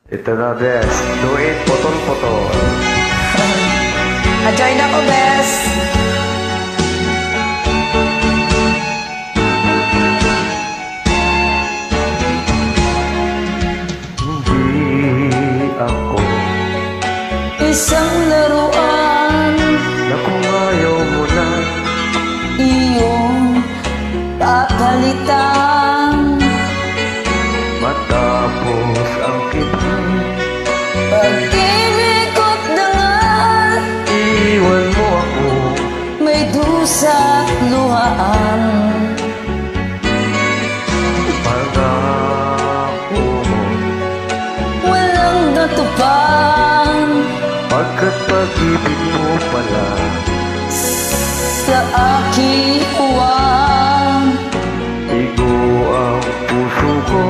Ito na, bes. Do it, potol-potol. Na-join ako, bes. Hindi ako Isang laruan na kung ayaw mo na iyong papalitan. matapos ang kitang Pag-ibig ko't dangal, iwan mo ako. may dusa't luhaan. Pangako mo Walang natupang pagkat pag-ibig mo pala sa aking uwang. igo ang puso ko.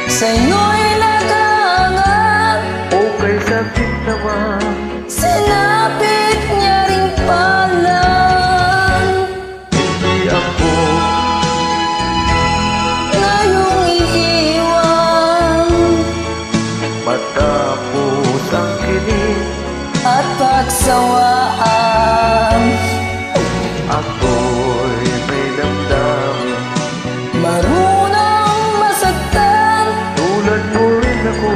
Sa'yo'y nag-aangat, Okay, sakit naman. sinapit niya rin pala. Hindi ako Ngayong iiwan matapos ang kilig. at pagsawaan. Ako'y may damdamin Marunong masaktan, tulad mo rin ako.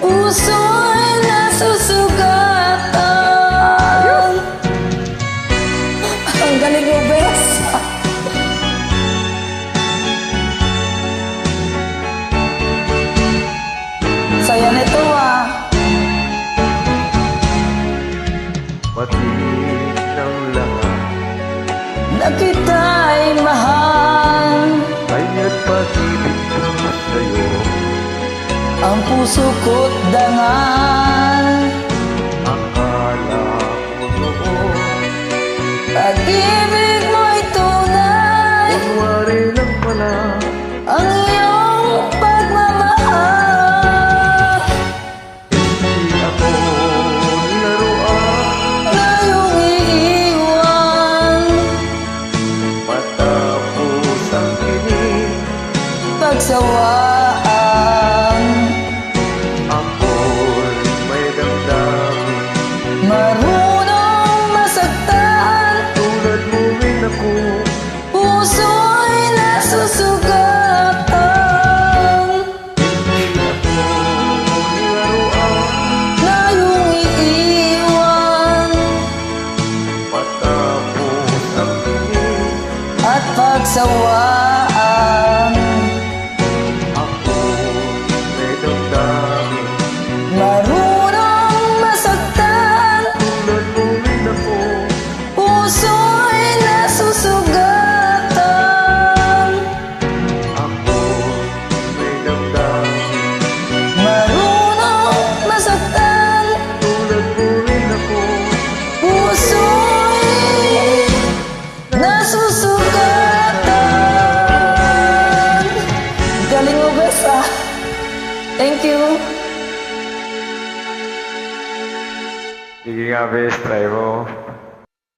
puso'y nasusugatan. Ang galing mo, bes. Saya nito, ah. Pati ng lahat Na kita'y mahal, kaya't pag-ibig ko sa'yo. ang puso ko't dangal. Akala ko noon Pag-ibig mo'y tunay, kunwari lang pala. ang iyong pagmamahal. Hindi ako laruan Ngayong iiwan, matapos ang kilig. pagsawaan. Ako'y may damdamin Marunong masaktan, tulad mo rin ako. puso'y nasusugatan. Hindi ako laruan Ngayong iiwan matapos ang kilig. at pagsawaan. Ako may damdamin Marunong masaktan, tulad mo rin ako. puso'y nasusugatan. Ako may damdamin Marunong masaktan, tulad mo rin ako. puso'y nasusugatan. Galing mo, bes, ah. Thank you. Sige nga, bes, try mo.